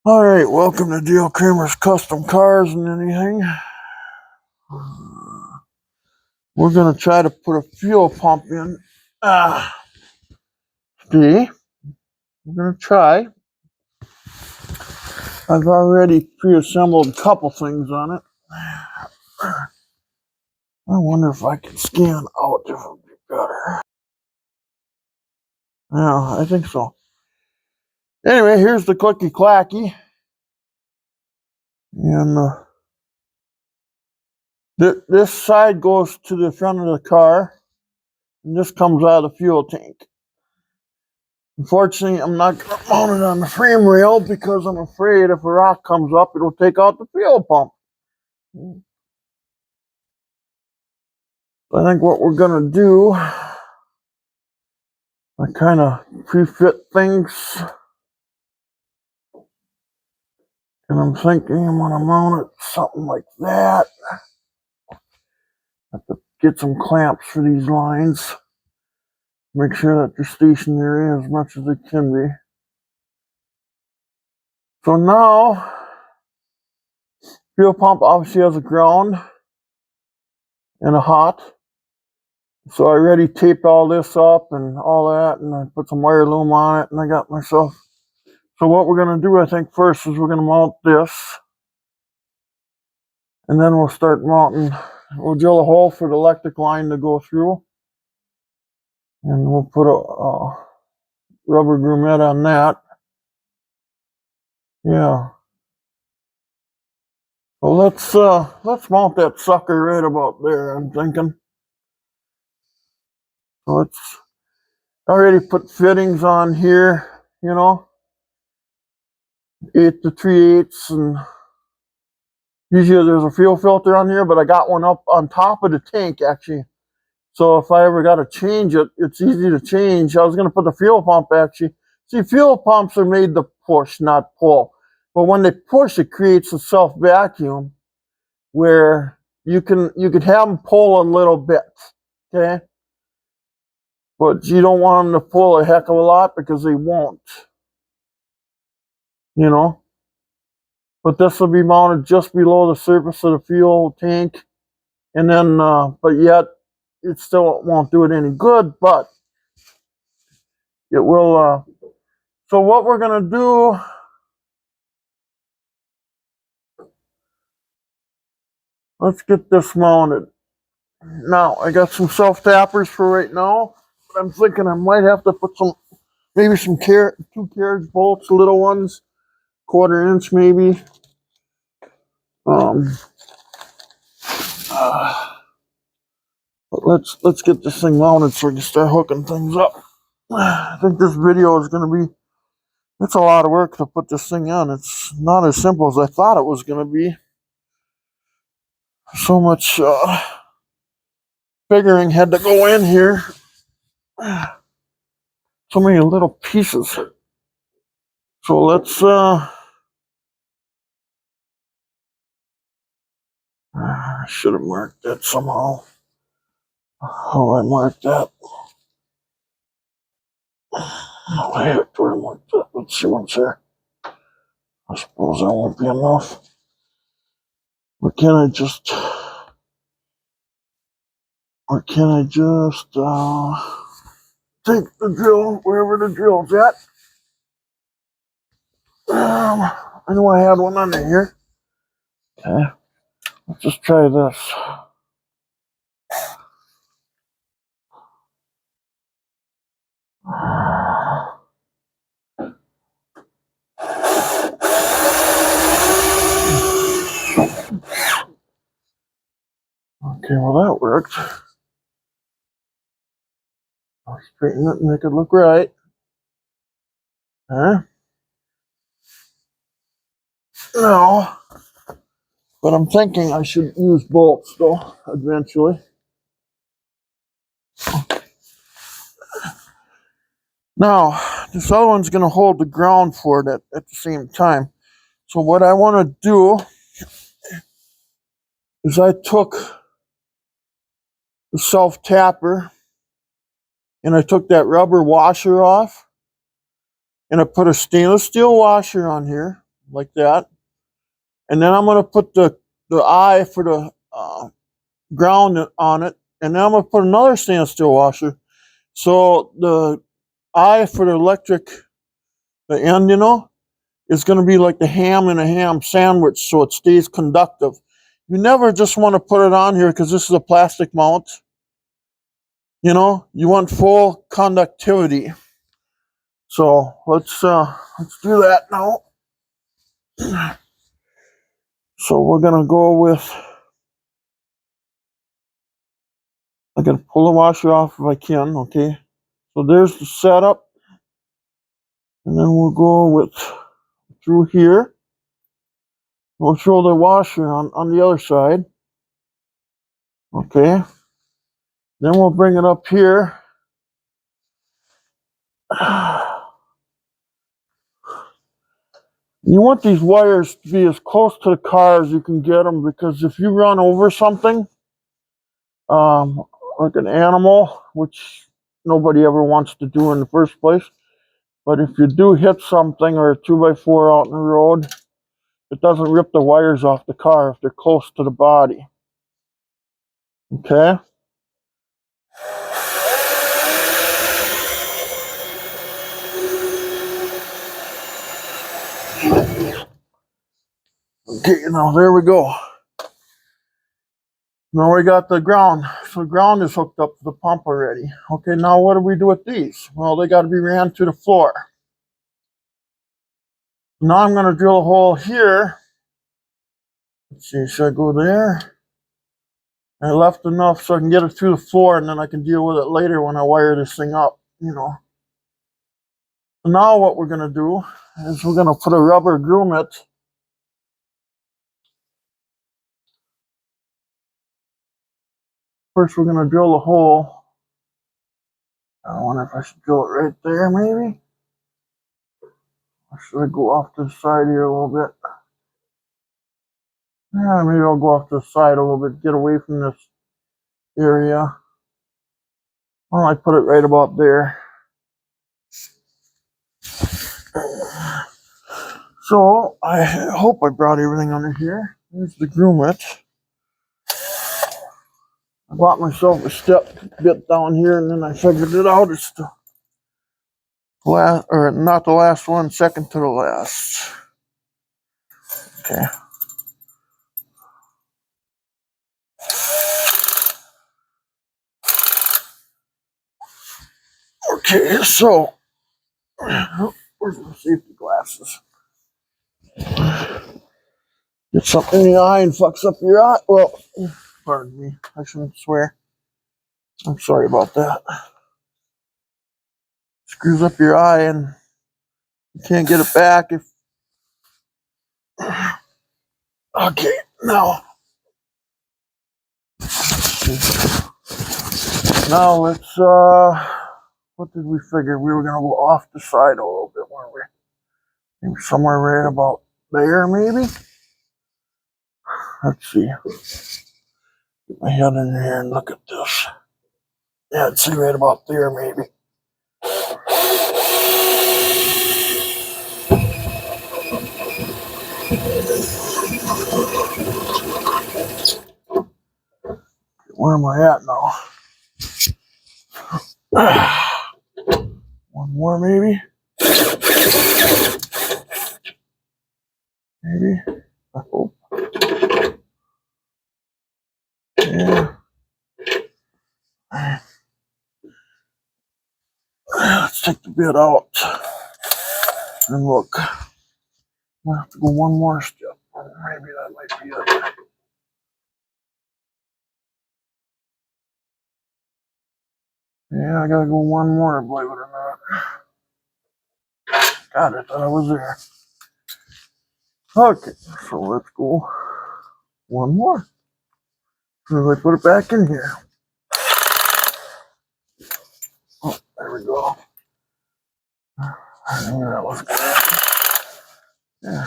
All right, welcome to Dale Kramer's Custom Cars and Anything. We're going to try to put a fuel pump in. Today. We're going to try. I've already pre-assembled a couple things on it. I wonder if I can scan out if it would be better. Yeah, I think so. Anyway, here's the clicky clacky. And this side goes to the front of the car. And this comes out of the fuel tank. Unfortunately, I'm not going to mount it on the frame rail because I'm afraid if a rock comes up, it'll take out the fuel pump. I think what we're going to do, I kind of pre-fit things. And I'm thinking I'm going to mount it something like that. I have to get some clamps for these lines. Make sure that they're stationary as much as they can be. So now, fuel pump obviously has a ground and a hot. So I already taped all this up and all that, and I put some wire loom on it, and I got myself. So what we're going to do, I think, first is we're going to mount this. And then we'll start mounting. We'll drill a hole for the electric line to go through. And we'll put a rubber grommet on that. Yeah. Well, let's mount that sucker right about there, I'm thinking. So it's already put fittings on here, 8 to 3/8, and usually there's a fuel filter on here, but I got one up on top of the tank actually. So if I ever got to change it, it's easy to change. I was going to put the fuel pump actually. See, fuel pumps are made to push, not pull. But when they push, it creates a self vacuum where you could have them pull a little bit, okay? But you don't want them to pull a heck of a lot because they won't, But this will be mounted just below the surface of the fuel tank. And then, but yet, it still won't do it any good, but it will. So what we're going to do, let's get this mounted. Now, I got some self-tappers for right now, but I'm thinking I might have to put maybe some 2 carriage bolts, little ones, 1/4 inch maybe. But let's get this thing mounted so we can start hooking things up. I think this video is going to be, it's a lot of work to put this thing on. It's not as simple as I thought it was going to be. So much figuring had to go in here. So many little pieces. So let's I should have marked that somehow. How I marked that? Oh, I have to mark that. Let's see what's there. I suppose that won't be enough. Or can I just take the drill wherever the drill's at? I know I had one under here. Okay, let's just try this. Okay, well that worked. I'll straighten it and make it look right. Okay. Now, but I'm thinking I should use bolts though, eventually. Now, this other one's going to hold the ground for it at the same time. So what I want to do is I took the self-tapper and I took that rubber washer off and I put a stainless steel washer on here. like that. And then I'm going to put the eye for the ground on it. And then I'm going to put another standstill washer. So the eye for the electric, the end, is going to be like the ham in a ham sandwich, so it stays conductive. You never just want to put it on here because this is a plastic mount. You want full conductivity. So let's do that now. So we're gonna go with. I gotta pull the washer off if I can. Okay. So there's the setup, and then we'll go with through here. We'll throw the washer on the other side. Okay. Then we'll bring it up here. You want these wires to be as close to the car as you can get them, because if you run over something, like an animal, which nobody ever wants to do in the first place, but if you do hit something or a 2x4 out in the road, it doesn't rip the wires off the car if they're close to the body. Okay? Okay, now there we go. Now we got the ground. So the ground is hooked up to the pump already. Okay, now what do we do with these? Well, they got to be ran to the floor. Now I'm going to drill a hole here. Let's see, should I go there? I left enough so I can get it through the floor, and then I can deal with it later when I wire this thing up, So now what we're going to do is we're going to put a rubber grommet. First, we're going to drill a hole. I wonder if I should drill it right there, maybe? Or should I go off to the side here a little bit? Yeah, maybe I'll go off to the side a little bit, get away from this area. Well, I put it right about there. So, I hope I brought everything under here. There's the grommet. I bought myself a step bit down here, and then I figured it out. It's the last, or not the last one, second to the last. Okay. Okay, so where's my safety glasses? Get something in your eye and fucks up your eye. Well, pardon me. I shouldn't swear. I'm sorry about that. Screws up your eye and you can't get it back if. Okay, now. Now let's what did we figure? We were gonna go off the side a little bit, weren't we? Maybe somewhere right about there, maybe? Let's see. Get my head in here and look at this. Yeah, I'd say right about there, maybe. Where am I at now? One more, maybe? Maybe? I hope. Yeah. Let's take the bit out and look. I'll have to go one more step. Maybe that might be it. Yeah, I gotta go one more, believe it or not. Got it, I was there. Okay, so let's go one more. So I put it back in here. Oh, there we go. I knew that was good. Yeah.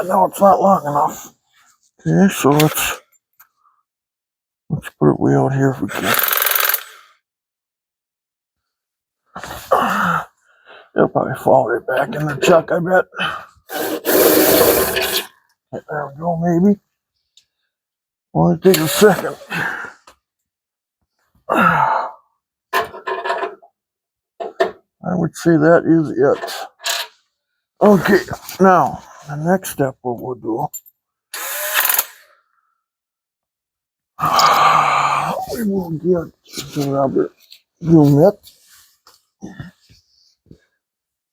No, it's not long enough. Okay, so let's put it way out here if we can. It'll probably fall right back in the chuck, I bet. There we go, maybe. Well, it takes a second. I would say that is it. Okay, now the next step what we'll do, we will get the rubber unit.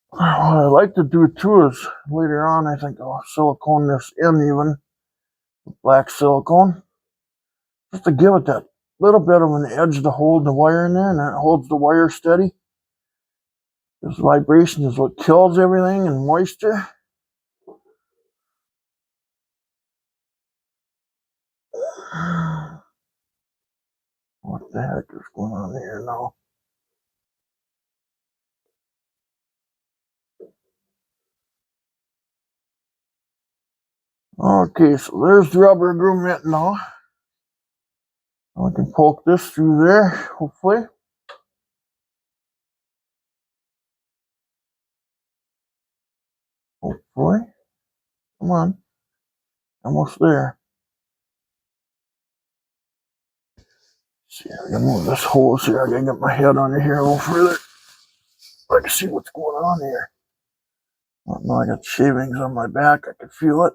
What I like to do too is later on, I think I'll silicone this in even, black silicone, just to give it that little bit of an edge to hold the wire in there, and that holds the wire steady. This vibration is what kills everything and moisture. What the heck is going on here now? Okay, so there's the rubber agreement now. I can poke this through there, hopefully. Hopefully. Come on. Almost there. See, I gotta move this hose here. I gotta get my head under here a little further. I can see what's going on here. Oh, no, I got shavings on my back. I can feel it.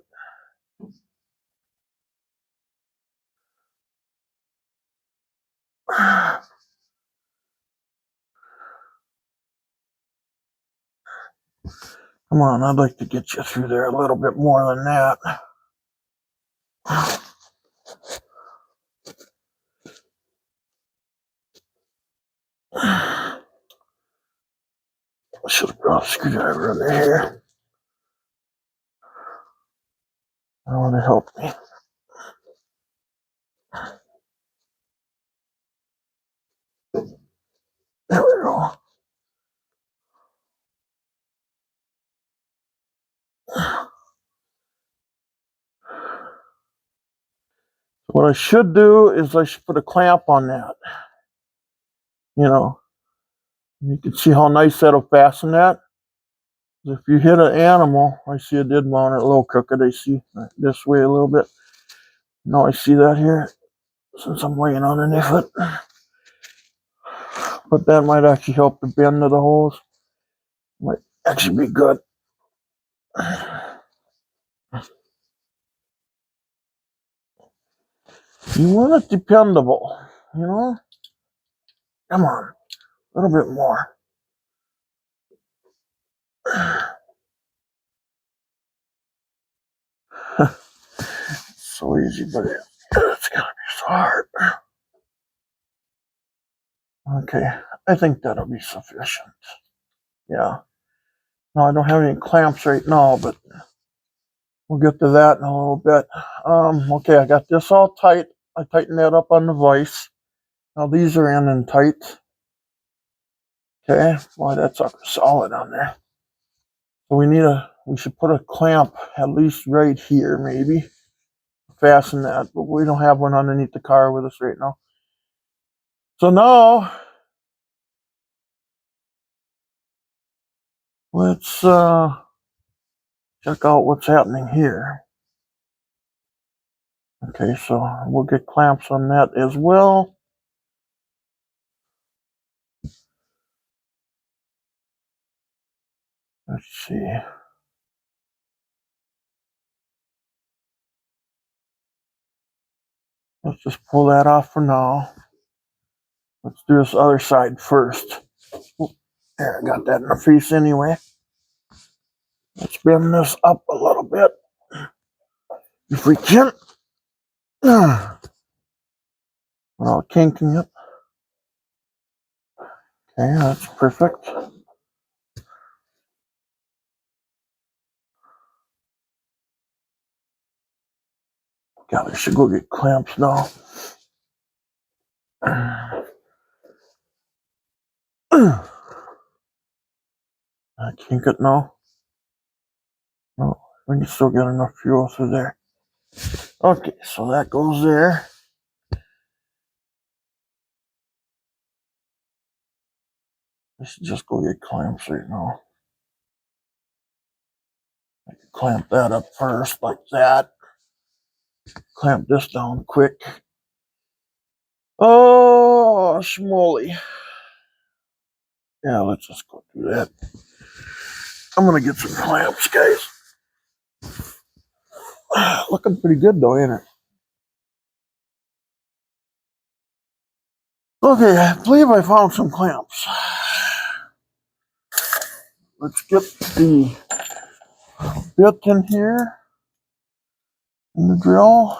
Come on, I'd like to get you through there a little bit more than that. I should have brought a screwdriver under here. I want to help me. There we go. What I should do is I should put a clamp on that. You know, you can see how nice that'll fasten that. If you hit an animal, I see it did mount it a little crooked. I see this way a little bit. Now I see that here since I'm laying underneath it. But that might actually help the bend of the hose. Might actually be good. You want it dependable, you know? Come on, a little bit more. So easy, but it's gonna be so hard. Okay, I think that'll be sufficient. Yeah. No, I don't have any clamps right now, but we'll get to that in a little bit. Okay, I got this all tight. I tightened that up on the vise. Now these are in and tight. Okay, boy, that's solid on there. So we should put a clamp at least right here, maybe. Fasten that, but we don't have one underneath the car with us right now. So now, let's check out what's happening here. Okay, so we'll get clamps on that as well. Let's see. Let's just pull that off for now. Let's do this other side first. There, I got that in the face anyway. Let's bend this up a little bit if we can. Without kinking it. Okay, that's perfect. God, I should go get clamps now. I kink it now. No, we can still get enough fuel through there. Okay, so that goes there. I should just go get clamps right now. Clamp that up first, like that. Clamp this down quick. Oh, schmoly. Yeah, let's just go do that. I'm gonna get some clamps, guys. Looking pretty good though, ain't it? Okay, I believe I found some clamps. Let's get the bit in here in the drill.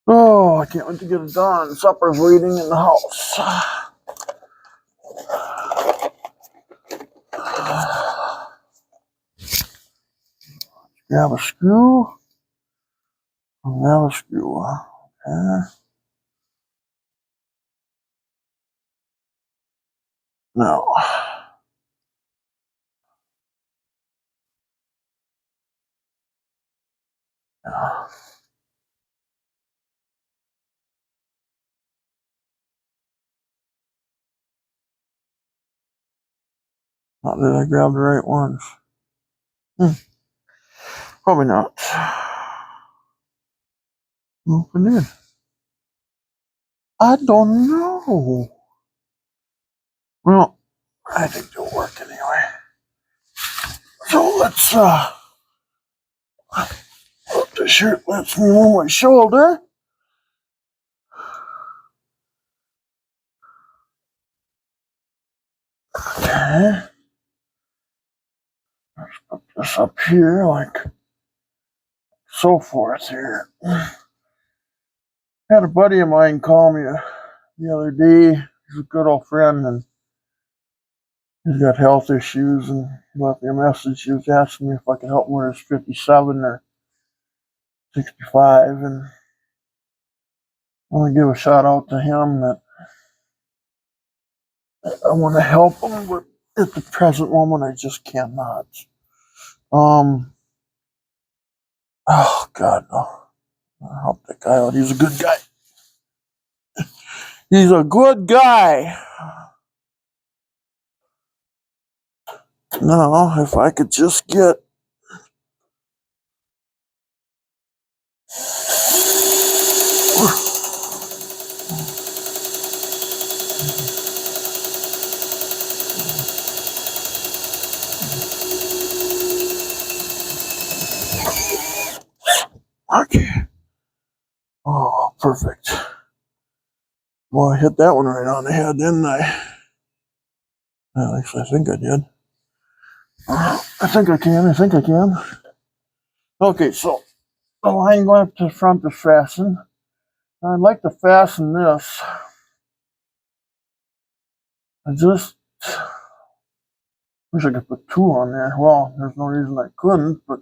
Oh, I can't wait to get it done. Supper's waiting in the house. Grab a screw. Grab a screw. Okay. No. Yeah. Not that I grabbed the right ones. Probably not. Well, I did. I don't know. Well, I think they'll work anyway. So let's put the shirt lets me on my shoulder. Okay. Let's put this up here like so forth here. Had a buddy of mine call me the other day. He's a good old friend and he's got health issues and he left me a message. He was asking me if I could help him with his 57 or 65 and I want to give a shout out to him that I want to help him, but at the present moment I just cannot. Oh God, no. I'll help that guy out. He's a good guy. He's a good guy. No, if I could just get okay. Oh, perfect. Well, I hit that one right on the head, didn't I? At least I think I did. I think I can. Okay, so the line going up to the front is fastened. I'd like to fasten this. I just wish I could put two on there. Well, there's no reason I couldn't, but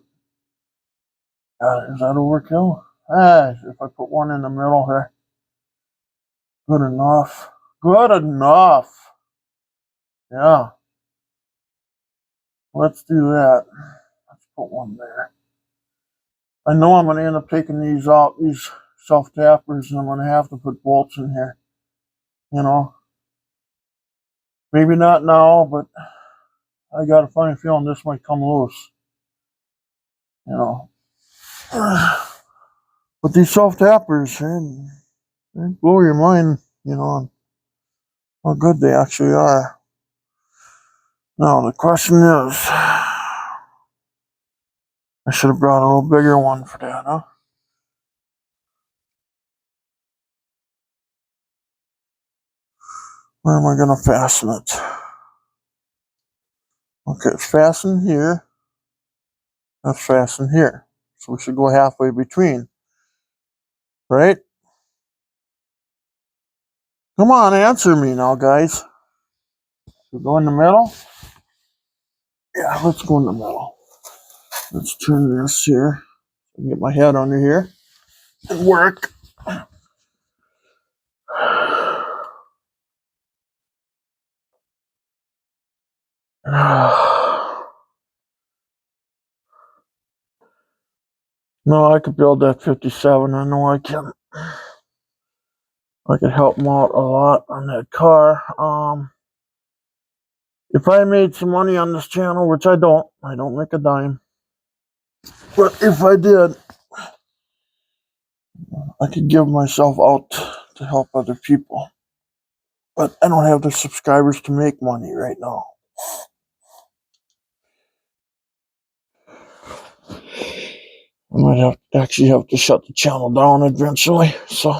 is that overkill? If I put one in the middle here. Good enough. Good enough. Yeah. Let's do that. Let's put one there. I know I'm going to end up taking these out, these self-tappers, and I'm going to have to put bolts in here. You know, maybe not now, but I got a funny feeling this might come loose. You know, but these self-tappers, they blow your mind, you know, on how good they actually are. Now, the question is, I should have brought a little bigger one for that, huh? Where am I going to fasten it? Okay, it's fastened here. That's fastened here. So we should go halfway between. Right? Come on, answer me now, guys. So go in the middle? Yeah, let's go in the middle. Let's turn this here. Get my head under here and work. No, I could build that 57. I know I can. I could help him out a lot on that car. If I made some money on this channel, which I don't make a dime. But if I did, I could give myself out to help other people. But I don't have the subscribers to make money right now. I might actually have to shut the channel down eventually. So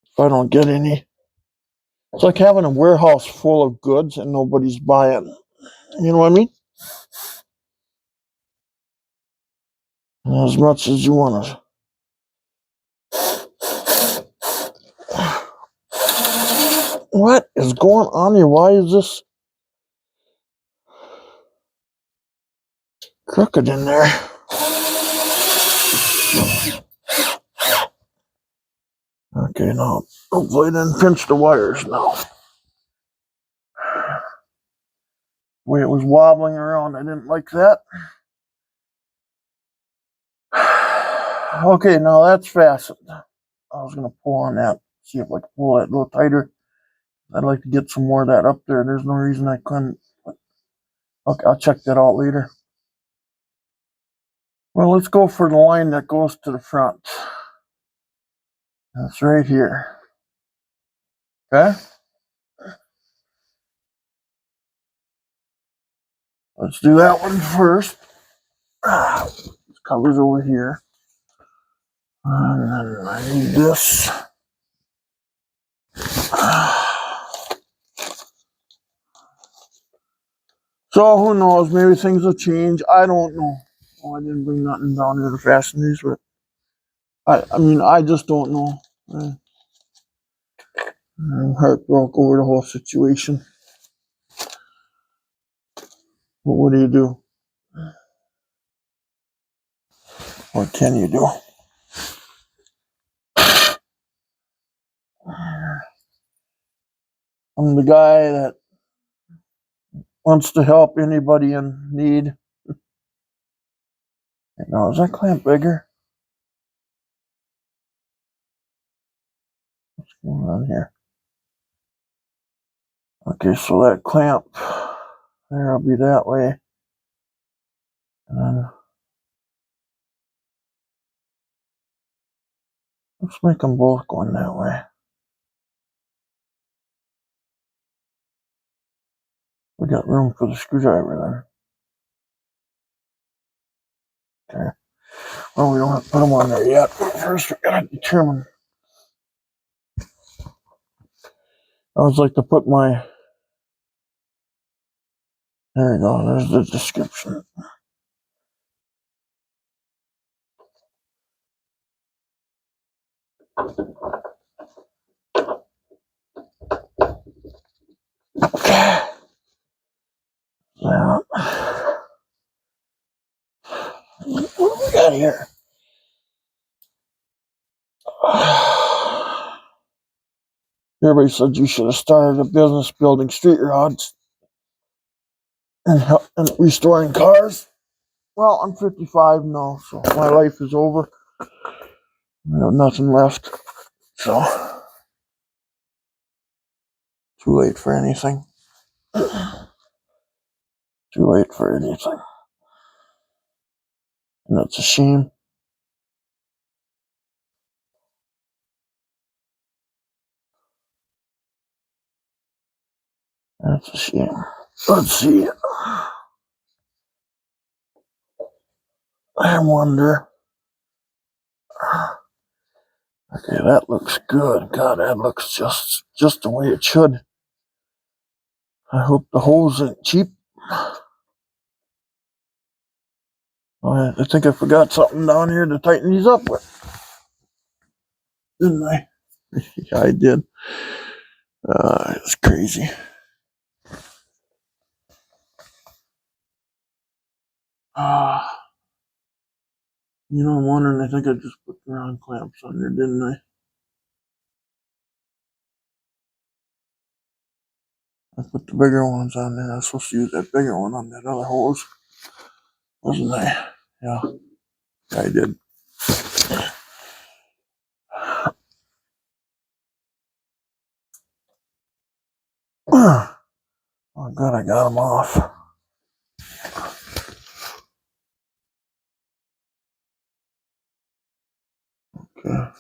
if I don't get any, it's like having a warehouse full of goods and nobody's buying. You know what I mean? As much as you want to. What is going on here? Why is this crooked in there? Okay, now hopefully I didn't pinch the wires now. The way it was wobbling around, I didn't like that. Okay, now that's fastened. I was going to pull on that, see if I can pull that a little tighter. I'd like to get some more of that up there. There's no reason I couldn't. Okay, I'll check that out later. Well, let's go for the line that goes to the front. That's right here. Okay? Let's do that one first. This cover's over here. And then I need this. So who knows? Maybe things will change. I don't know. Oh, I didn't bring nothing down here to fasten these with. I mean, I just don't know. I'm heartbroken over the whole situation. But what do you do? What can you do? I'm the guy that wants to help anybody in need. Now, is that clamp bigger? What's going on here? Okay, so that clamp there will be that way. And then let's make them both going that way. We got room for the screwdriver then. Okay. Well, we don't have to put them on there yet. First, we gotta determine. I always like to put my. There we go. There's the description. Okay. Now, what do we got here? Everybody said you should have started a business building street rods and restoring cars. Well, I'm 55 now, so my life is over. I have nothing left. So, too late for anything. Too late for anything. And that's a shame. That's a shame. Let's see. I wonder. Okay, that looks good. God, that looks just the way it should. I hope the hose ain't cheap. I think I forgot something down here to tighten these up with. Didn't I? Yeah, I did. It's crazy. I'm wondering, I think I just put the wrong clamps on there, didn't I? I put the bigger ones on there. I was supposed to use that bigger one on that other hose. Wasn't I? Yeah, I did. Oh, good, I got them off. Okay.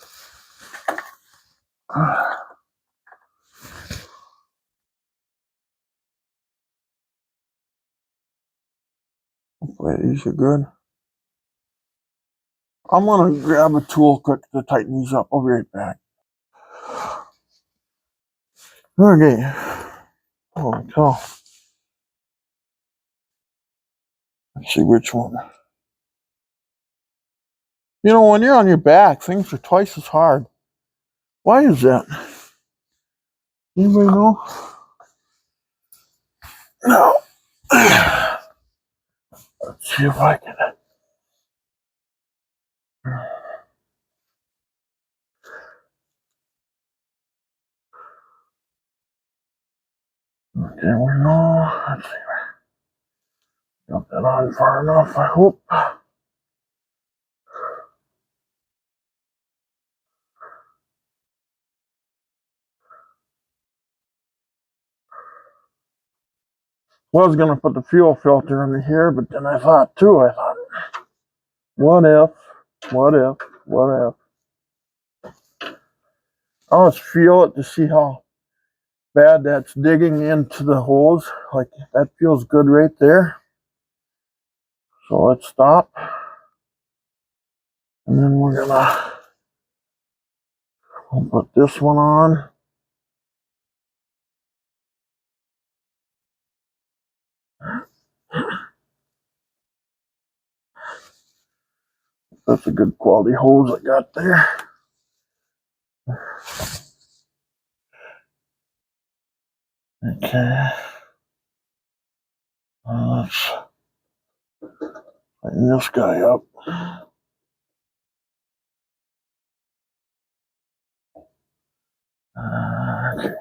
Hopefully these are good. I'm gonna grab a tool quick to tighten these up. I'll be right back. Okay. Holy cow. Let's see which one. You know, when you're on your back, things are twice as hard. Why is that? Anybody know? No. Let's see if I can. Okay, we know. Let's see. Got that on far enough, I hope. Was gonna put the fuel filter in here, but then I thought, what if, what if, what if? I'll just feel it to see how bad that's digging into the hose. Like, that feels good right there. So let's stop. And then we'll put this one on. That's a good quality hose I got there. Okay. Let's tighten this guy up. Okay.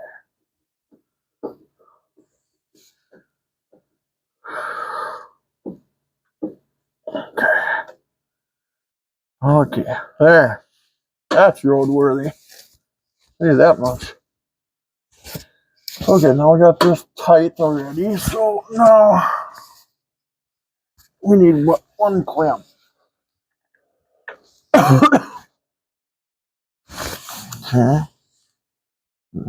Okay. There. That's roadworthy. Hey, that much. Okay, now we got this tight already, so now we need one clamp. Okay.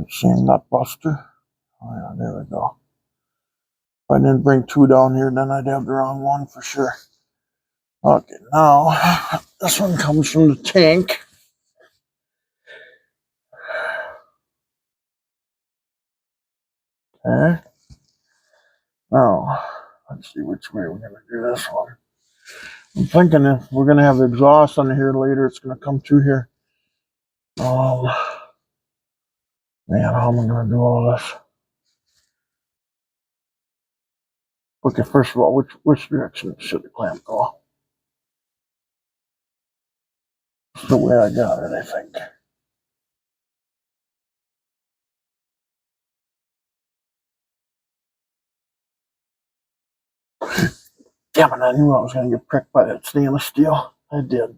Same nut buster. Oh yeah, there we go. If I didn't bring two down here, then I'd have the wrong one for sure. Okay, now this one comes from the tank. Okay. Now, let's see which way we're going to do this one. I'm thinking if we're going to have exhaust on here later, it's going to come through here. Man, how am I going to do all this? Okay, first of all, which direction should the clamp go? That's the way I got it, I think. Damn it, I knew I was going to get pricked by that stainless steel. I did.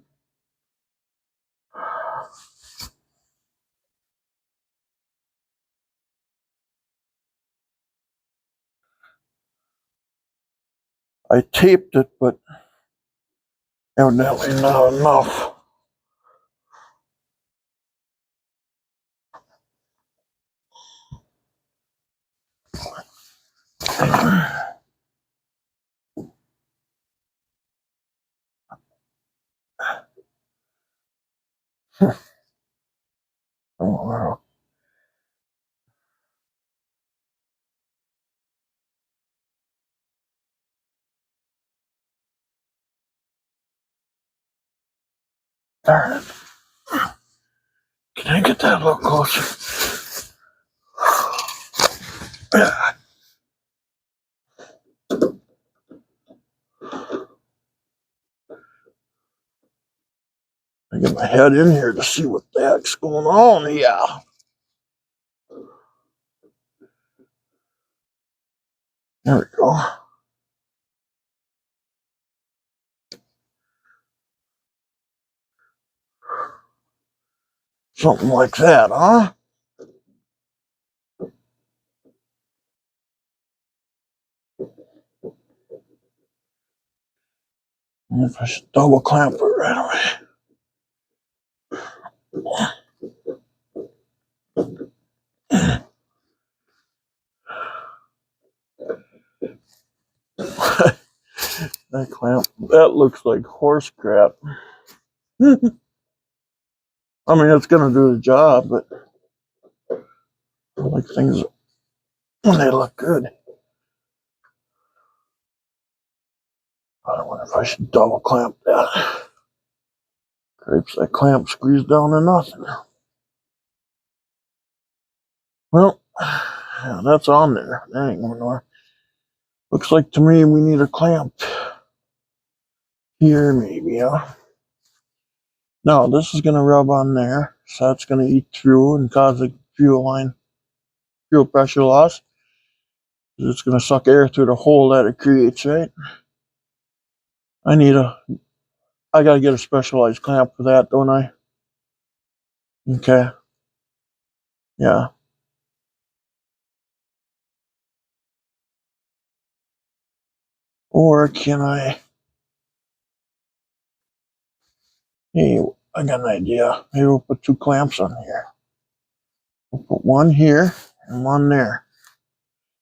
I taped it, but evidently not enough. Oh, darn it. Can I get that a little closer? I get my head in here to see what the heck's going on. Yeah. There we go. Something like that, huh? wonder if I should double clamp it right away. That clamp, that looks like horse crap. I mean, it's going to do the job, but I like things when they look good. I wonder if I should double clamp that. Crapes, that clamp squeezed down to nothing. Well, yeah, that's on there. That ain't going nowhere. Looks like to me we need a clamp here, maybe, huh? Now, this is going to rub on there, so that's going to eat through and cause a fuel pressure loss. It's going to suck air through the hole that it creates, right? I got to get a specialized clamp for that, don't I? Okay. Yeah. Or can I... Hey, I got an idea. Maybe we'll put 2 clamps on here. We'll put one here and one there.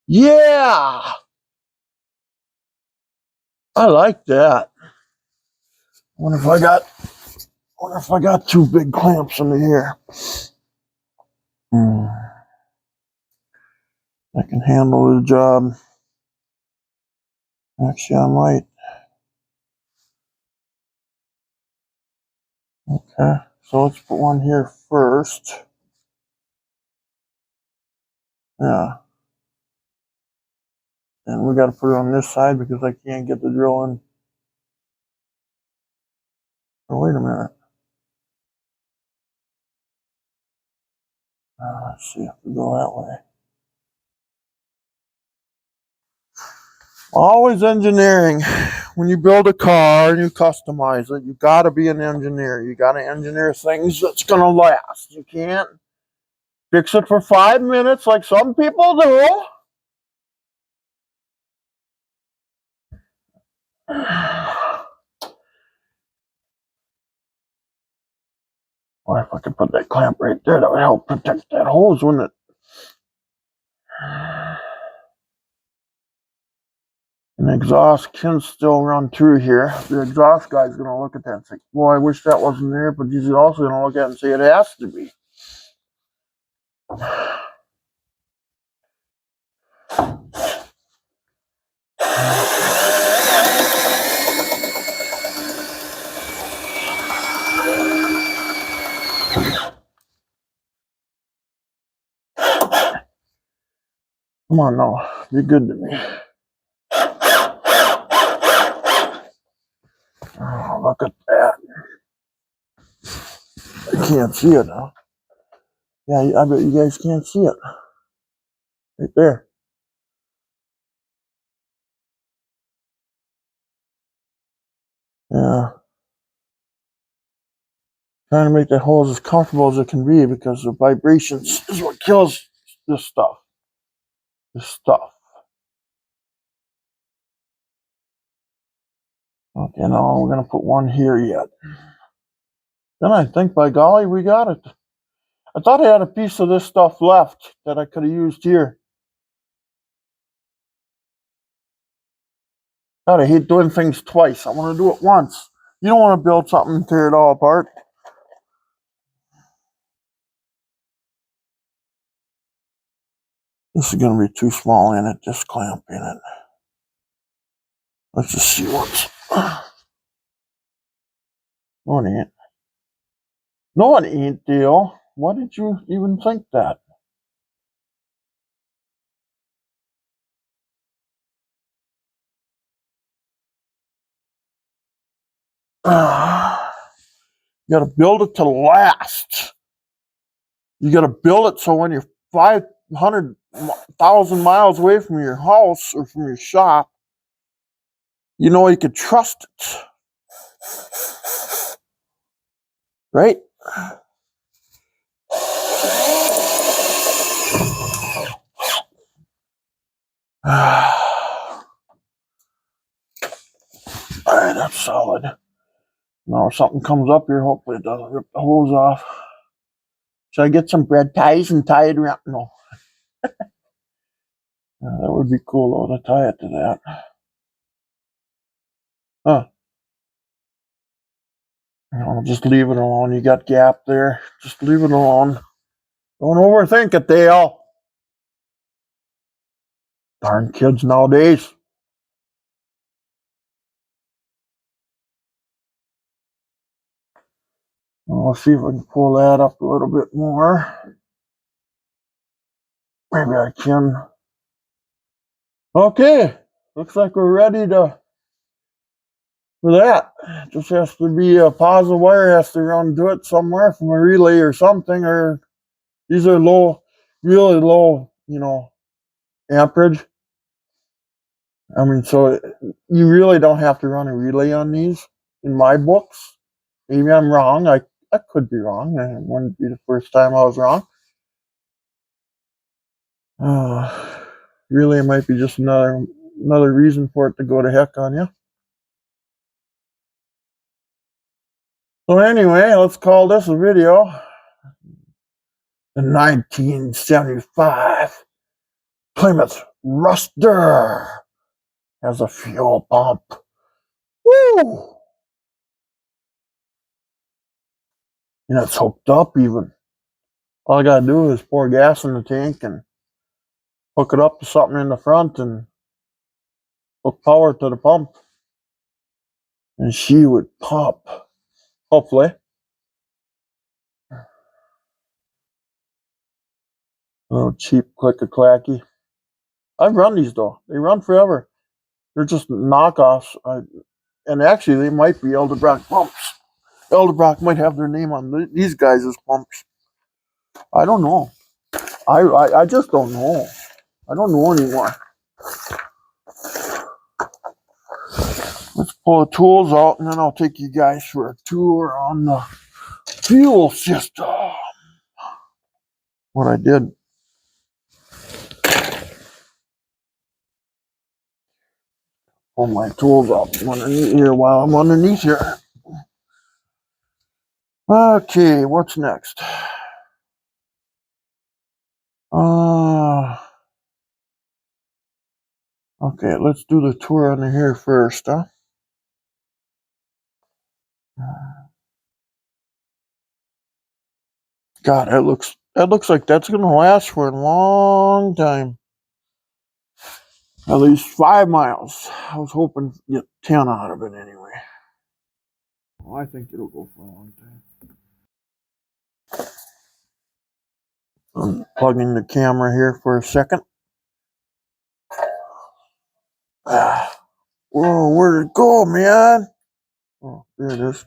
Yeah! I like that. Wonder if I got 2 big clamps under here. I can handle the job. Actually, I might. Okay, so let's put one here first. Yeah. And we got to put it on this side because I can't get the drill in. Oh, wait a minute. Let's see if we go that way. Always engineering. When you build a car and you customize it, you got to be an engineer. You got to engineer things that's going to last. You can't fix it for 5 minutes like some people do. Or if I could put that clamp right there, that would help protect that hose, wouldn't it? And the exhaust can still run through here. The exhaust guy's going to look at that and say, well, I wish that wasn't there, but he's also going to look at it and say it has to be. Come on now, be good to me. Oh, look at that. I can't see it now. Yeah, I bet you guys can't see it. Right there. Yeah. Trying to make that hose as comfortable as it can be because the vibrations is what kills this stuff. Okay, now we're going to put one here yet. Then I think, by golly, we got it. I thought I had a piece of this stuff left that I could have used here. God, I hate doing things twice. I want to do it once. You don't want to build something and tear it all apart. This is going to be too small in it, this clamp in it. Let's just see what's... No, it ain't. No, it ain't, Dale. Why did you even think that? You got to build it to last. You got to build it so when you're 500,000 miles away from your house or from your shop, you know you could trust it. Right? Alright, that's solid. Now if something comes up here, hopefully it doesn't rip the hose off. Should I get some bread ties and tie it around? No. Yeah, that would be cool though, to tie it to that. Huh. Just leave it alone. You got gap there. Just leave it alone. Don't overthink it, Dale. Darn kids nowadays. I'll see if I can pull that up a little bit more. Maybe I can. Okay. Looks like we're ready for that. Just has to be a positive wire has to run to it somewhere from a relay or something, or these are low, really low, amperage. I mean, so you really don't have to run a relay on these in my books. Maybe I'm wrong. I could be wrong. It wouldn't be the first time I was wrong. Really, it might be just another reason for it to go to heck on you. So anyway, let's call this a video. The 1975 Plymouth Duster has a fuel pump. Woo! And it's hooked up even. All I gotta do is pour gas in the tank and hook it up to something in the front and hook power to the pump. And she would pump. Hopefully. Oh, cheap click-a-clacky. I've run these though. They run forever. They're just knockoffs. And actually, they might be Eldebrock pumps. Eldebrock might have their name on these guys' pumps. I don't know. I just don't know. I don't know anymore. Let's pull the tools out, and then I'll take you guys for a tour on the fuel system. What I did. Pull my tools out underneath here while I'm underneath here. Okay, what's next? Okay, let's do the tour under here first, huh? God, that looks like that's gonna last for a long time. At least 5 miles. I was hoping to get 10 out of it anyway. Well, I think it'll go for a long time. I'm plugging the camera here for a second. Whoa, where'd it go, man? Oh, there it is.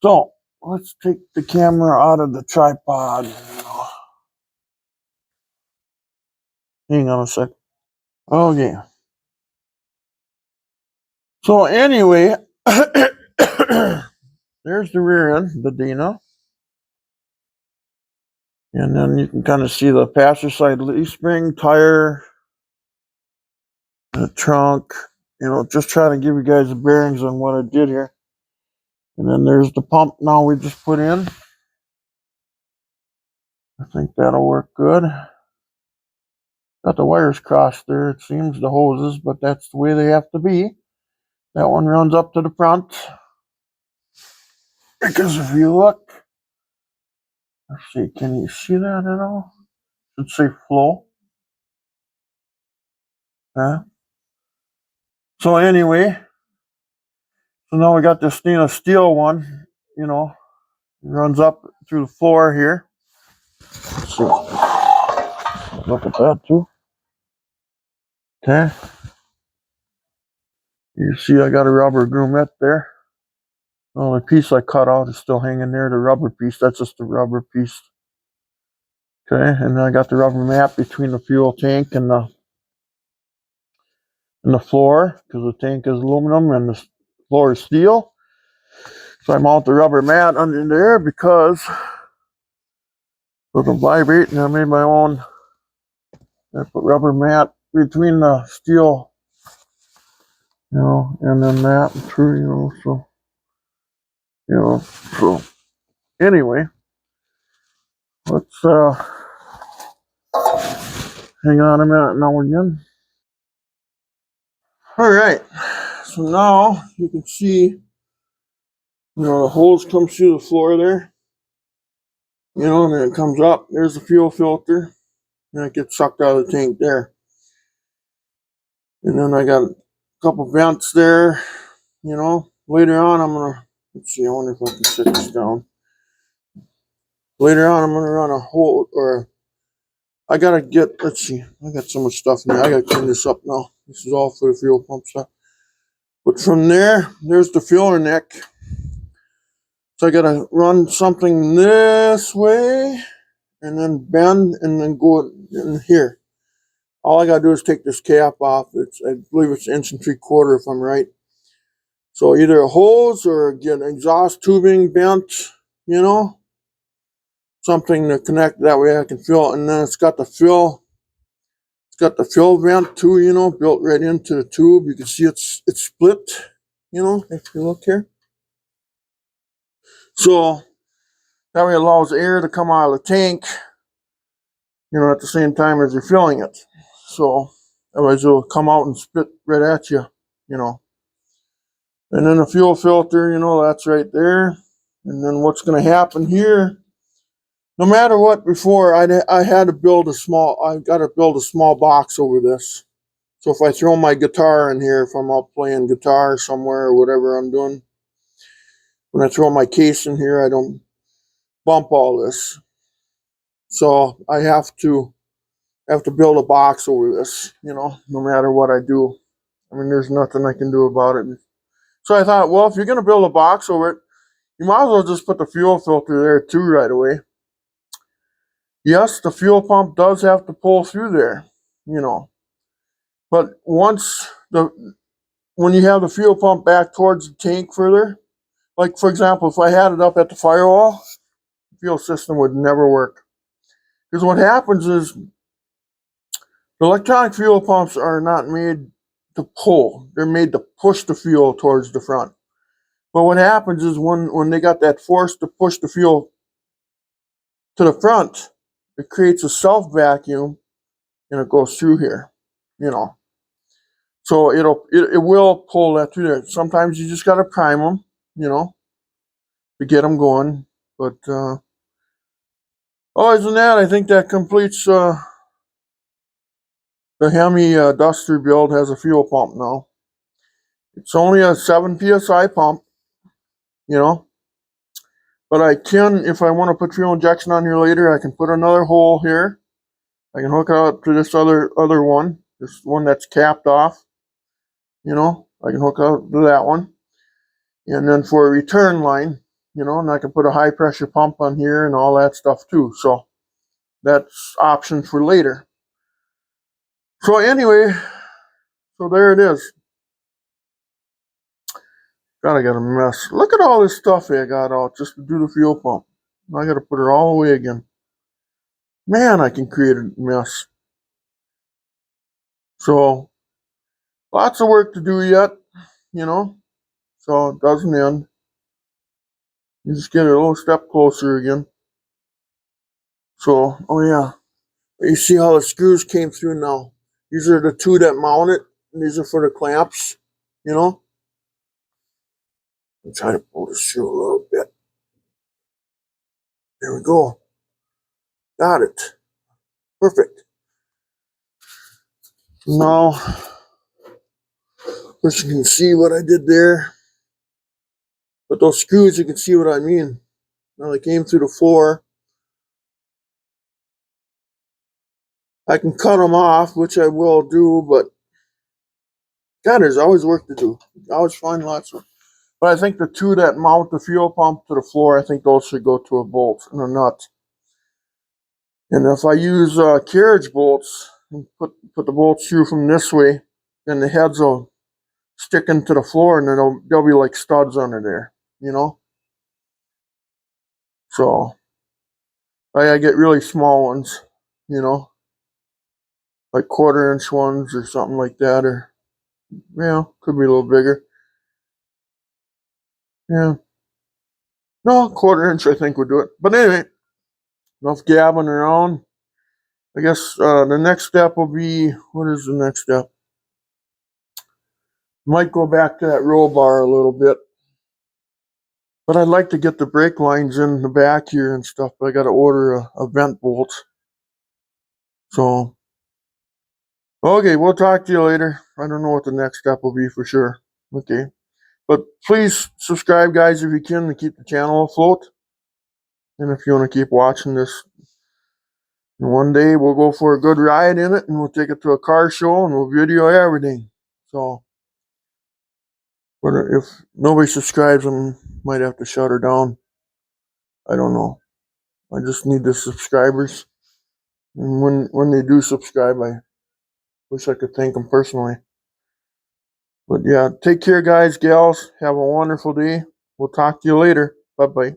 So, let's take the camera out of the tripod. Hang on a sec. Okay. So, anyway, there's the rear end, the Dina. And then you can kind of see the passenger side leaf spring, tire, the trunk. Just trying to give you guys the bearings on what I did here. And then there's the pump now we just put in. I think that'll work good. Got the wires crossed there, it seems, the hoses, but that's the way they have to be. That one runs up to the front. Because if you look, let's see, can you see that at all? Should say flow. Yeah. So anyway, so now we got this stainless steel one, runs up through the floor here. Let's see. Look at that too. Okay. You see I got a rubber grommet there. Well, the piece I cut out is still hanging there, the rubber piece. That's just the rubber piece. Okay, and then I got the rubber mat between the fuel tank and the floor, because the tank is aluminum and the floor is steel. So I mount the rubber mat under there because So to vibrate, and I made my own. I put rubber mat between the steel, and then that and through, so anyway, let's hang on a minute now again. All right, so now you can see, the hose comes through the floor there, and then it comes up. There's the fuel filter, and it gets sucked out of the tank there. And then I got a couple vents there, Later on, I'm gonna, let's see, I wonder if I can sit this down. Later on, I'm gonna run a hole, or I gotta get, let's see, I got so much stuff in here. I gotta clean this up now. This is all for the fuel pump stuff. But from there's the filler neck. So I gotta run something this way, and then bend, and then go in here. All I gotta do is take this cap off. I believe it's 1.75 inches if I'm right. So either a hose or get exhaust tubing bent, something to connect. That way I can fill. And then it's got the fill vent too, built right into the tube. You can see it's split, if you look here. So that way it allows air to come out of the tank, at the same time as you're filling it. So otherwise it'll come out and spit right at you, And then the fuel filter, that's right there. And then what's going to happen here, no matter what, before I got to build a small box over this. So if I throw my guitar in here, if I'm out playing guitar somewhere or whatever I'm doing, when I throw my case in here, I don't bump all this. So I have to build a box over this, no matter what I do. I mean, there's nothing I can do about it. So I thought, well, if you're going to build a box over it, you might as well just put the fuel filter there too right away. Yes, the fuel pump does have to pull through there, But when you have the fuel pump back towards the tank further, like for example, if I had it up at the firewall, the fuel system would never work. Because what happens is the electronic fuel pumps are not made to pull. They're made to push the fuel towards the front. But what happens is when they got that force to push the fuel to the front, it creates a self vacuum and it goes through here, So it will pull that through there. Sometimes you just got to prime them, to get them going. But other than that, I think that completes the Hemi Duster build. Has a fuel pump now. It's only a 7 psi pump, But I can, if I want to put fuel injection on here later, I can put another hole here. I can hook it up to this other one, this one that's capped off. I can hook up to that one. And then for a return line, and I can put a high pressure pump on here and all that stuff too. So that's options for later. So anyway, so there it is. God, I got a mess. Look at all this stuff I got out just to do the fuel pump. I got to put it all away again. Man, I can create a mess. So lots of work to do yet, So it doesn't end. You just get a little step closer again. So, oh yeah. You see how the screws came through now. These are the two that mount it, and these are for the clamps, I'm trying to pull this through a little bit. There we go. Got it. Perfect. Now, of course, you can see what I did there. But those screws, you can see what I mean. Now they came through the floor. I can cut them off, which I will do, but God, there's always work to do. You always find lots of. But I think the two that mount the fuel pump to the floor, I think those should go to a bolt and a nut. And if I use carriage bolts and put the bolts through from this way, then the heads will stick into the floor, and then they'll be like studs under there, So I get really small ones, you know, like 1/4 inch ones or something like that, or yeah, could be a little bigger. Yeah, no, 1/4 inch I think would do it. But anyway, enough gabbing around. I guess the next step will be, what is the next step? Might go back to that roll bar a little bit. But I'd like to get the brake lines in the back here and stuff, but I got to order a vent bolt. So, okay, we'll talk to you later. I don't know what the next step will be for sure. Okay. But please subscribe, guys, if you can, to keep the channel afloat. And if you want to keep watching this, one day we'll go for a good ride in it and we'll take it to a car show and we'll video everything. So, but if nobody subscribes, I might have to shut her down. I don't know. I just need the subscribers. And when they do subscribe, I wish I could thank them personally. But yeah, take care, guys, gals. Have a wonderful day. We'll talk to you later. Bye-bye.